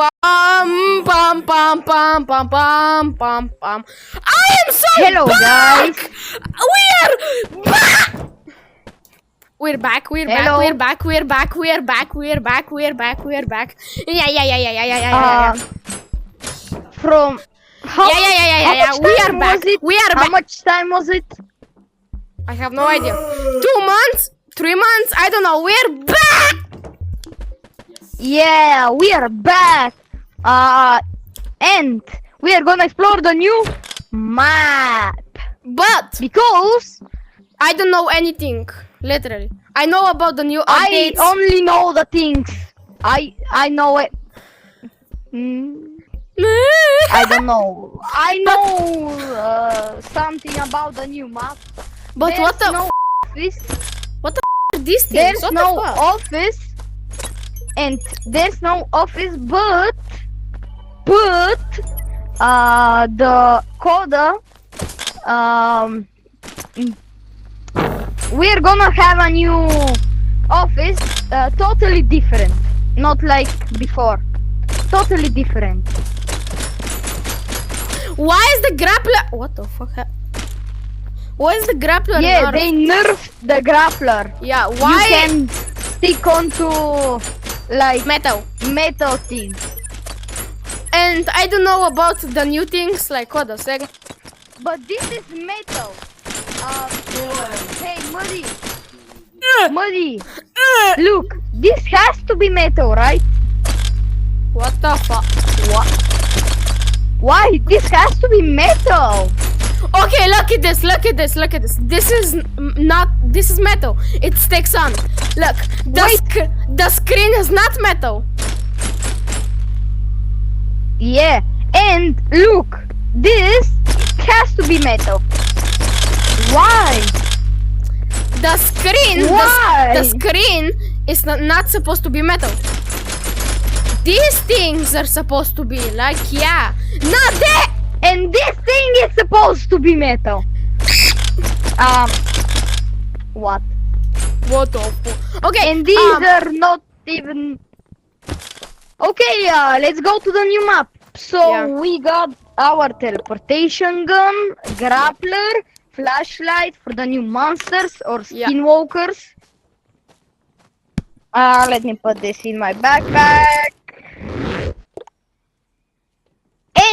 pam pam pam pam pam pam pam pam. I am so Hello, back! guys. We're back! We're back, we're Hello. back, we're back, we're back, we're back, we're back, we're back, we're back. Yeah. From how Yeah. much We time are back. was it? We are How back. much time was it? I have no idea. 2 months? 3 months? I don't know. We're back! Yeah, we are back. And we are gonna explore the new map. But Because I don't know anything. Literally. I know about the new I updates. only know the things. I know it. I don't know. I know something about the new map. But There's what the no f office. What the f are these things? There's What no the fuck? office, and there's no office, but the coda, we're gonna have a new office, totally different, not like before, totally different. Why is the grappler? What the fuck? Why is the grappler? Yeah, nerfed? they nerfed the grappler. Yeah. Why? You can stick onto like Metal. metal things. And I don't know about the new things. Like what the second? But this is metal. Hey, Muddy, look, this has to be metal, right? What the fuck? What? Why? This has to be metal. Okay, look at this. Look at this. Look at this. This is not. This is metal. It sticks on. Look, the screen is not metal. Yeah, and look, this has to be metal. Why? The screen. Why? The screen is not supposed to be metal. These things are supposed to be like, yeah, not that. And this thing is supposed to be metal. What? What the fuck? Okay. And these are not even. Okay, let's go to the new map. So Yeah. we got our teleportation gun, grappler, flashlight for the new monsters or skinwalkers. Let me put this in my backpack.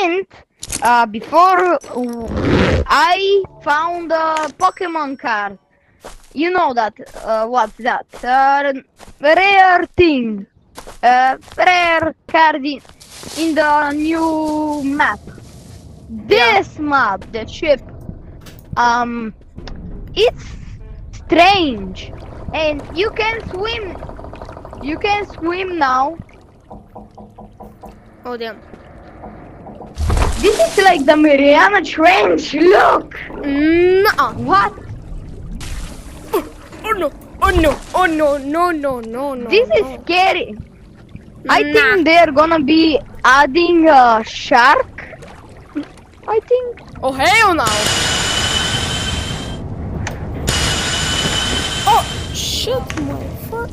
And before I found a Pokemon card. You know that, what's that? Rare thing. Rare card in the new map. This map, the ship, it's strange. And you can swim. You can swim now. Oh damn. This is like the Mariana Trench. Look. No. What? Oh no. Oh no. Oh no. This is scary. I Nah. think they're gonna be adding a shark. I think. Oh hell no. Oh shit, my fuck.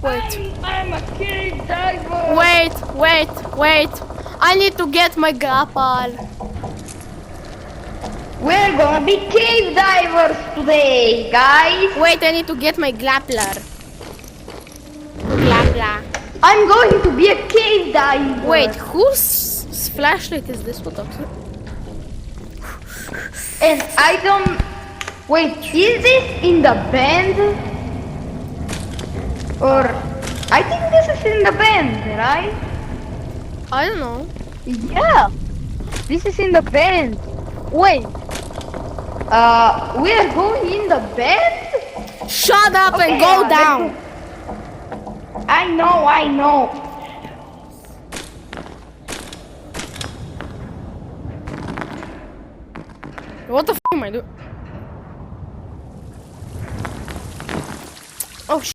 Wait. I'm a cave diver. Wait. I need to get my grapple. We're gonna be cave divers today, guys. Wait, I need to get my grappler. Grappler. I'm going to be a cave diver. Wait, whose flashlight is this? What the fuck? And I don't. Wait, is this in the band? Or I think this is in the band, right? I don't know. Yeah, this is in the band. Wait, we are going in the band? Shut up and Okay, go let's down. go. I know. What the f am I doing? Oh sh.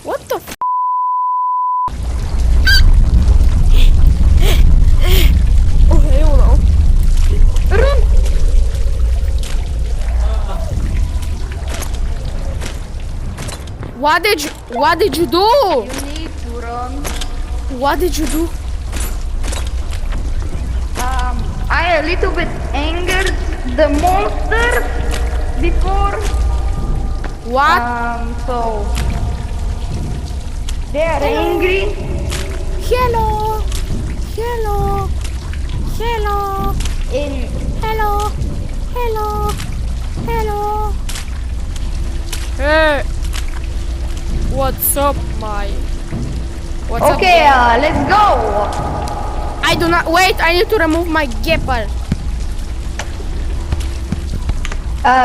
What the f? Oh hell no. Run! What did you do? You need to run. What did you do? I a little bit angered the monster before. What? So they are angry. Hello. Hello. Hello. In Hello. Hello. Hello. Hey. What's up, my? What's up? okay, let's go. I do not wait. I need to remove my gapper.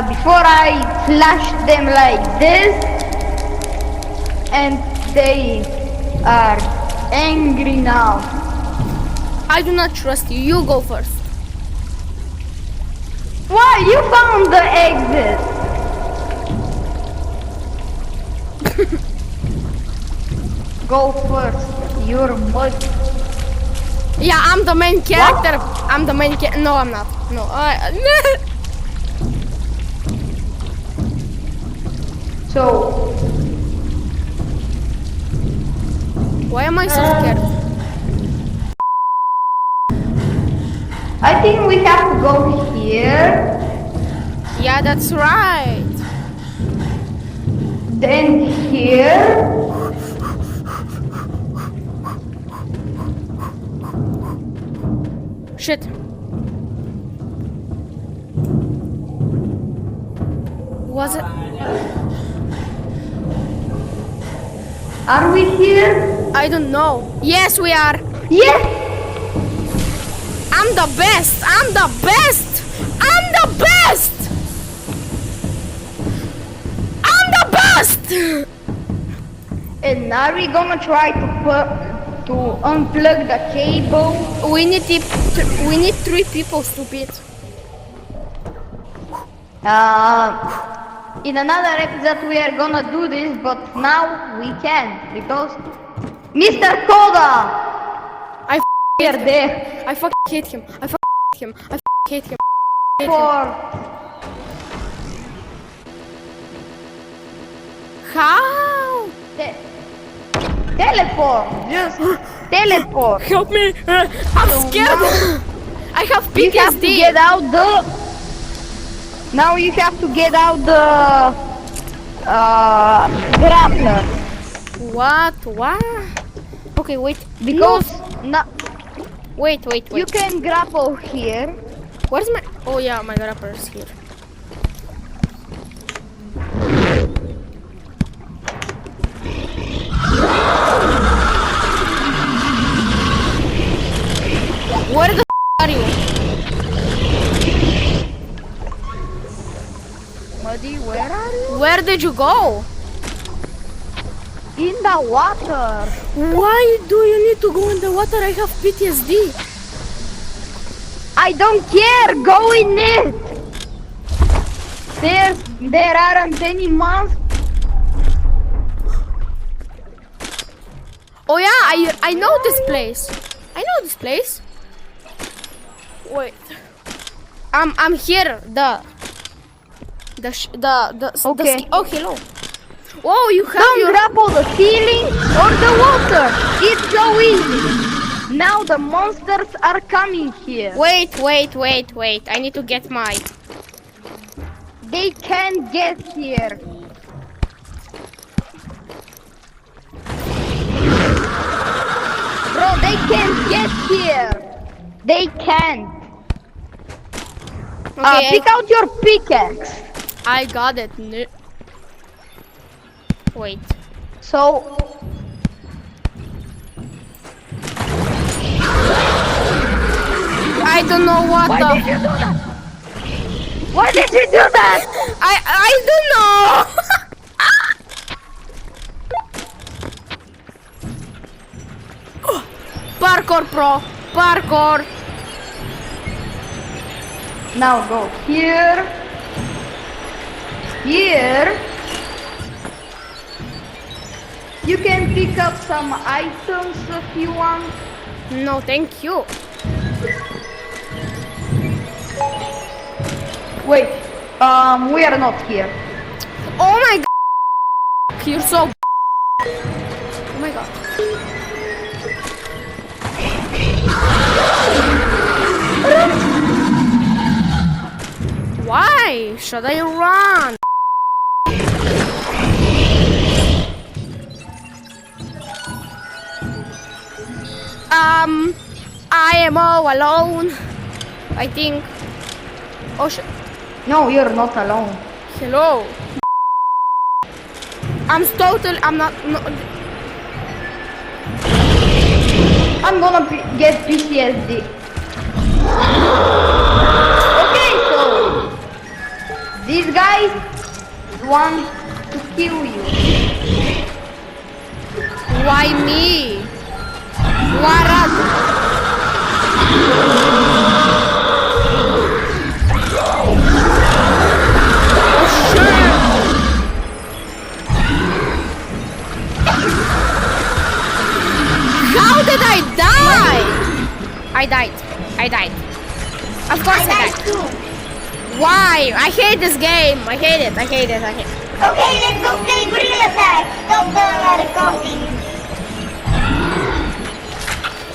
Before I flash them like this, and they are angry now. I do not trust you. You go first. Why? You found the exit. Go first. You're mud. Yeah, I'm the main character. I'm the main character. No, I'm not. No. So Why am I so scared? I think we have to go here. Yeah, that's right. Then here. Shit. Was it? Are we here? I don't know. Yes, we are. Yes. I'm the best. I'm the best. I'm the best. I'm the best. And are we gonna try to unplug the cable? We need 3 people, stupid. In another episode we are gonna do this, but now we can't because Mr. Koda, I we are there. I fucking hate him. I fucking hate him. I fucking hate him. How? Teleport, just teleport. Help me! I'm scared. I have PTSD. You have to get out the. Now you have to get out the grappler. What? What? Okay, wait. Because no, wait. you can grapple here. Where's my? Oh yeah, my grapper is here. Where the are you? Muddy, where are you? Where did you go? In the water. Why do you need to go in the water? I have PTSD. I don't care. Go in it. There aren't any monsters. Oh yeah, I know this place. I know this place. Wait. I'm here. Okay. Oh, hello. Oh, you have Don't your. grapple the ceiling or the water. It's so easy. Now the monsters are coming here. Wait. I need to get my. They can't get here. Bro, they can't get here. They can't. Okay, Pick out your pickaxe. I got it. Wait. So I don't know what why the. did you do that? Why did you do that? I don't know. Parkour pro. Parkour. Now go here. Here. You can pick up some items if you want. No, thank you. Wait, we are not here. Oh my god. you're so. Oh my god. Why should I run? I am all alone. I think. Oh shit. No, you're not alone. Hello. I'm I'm not. No, I'm gonna get PTSD. Okay, so these guys want to kill you. why me? What up? How did I die? I died. Of course I died. too. Why? I hate this game. I hate it. Okay, let's go play Gorilla Tag. Stop the recording.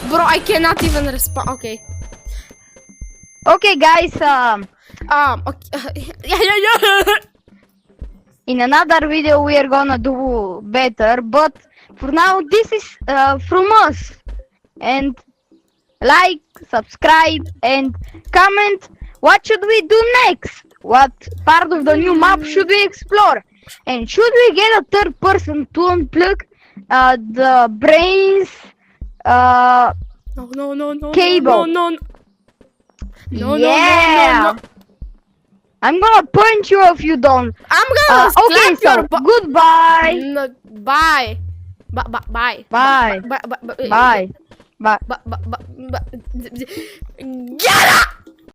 Bro, I cannot even respond. Okay. Okay, guys. Okay. Yeah. In another video, we are gonna do better. But for now, this is from us. And like, subscribe, and comment. What should we do next? What part of the new map should we explore? And should we get a third person to unplug the brains? No. Cable. No. Yeah. I'm gonna punch you if you don't. I'm gonna Okay, slap your so goodbye. No, bye. Bye. Bye. Bye. Bye. Bye. Bye.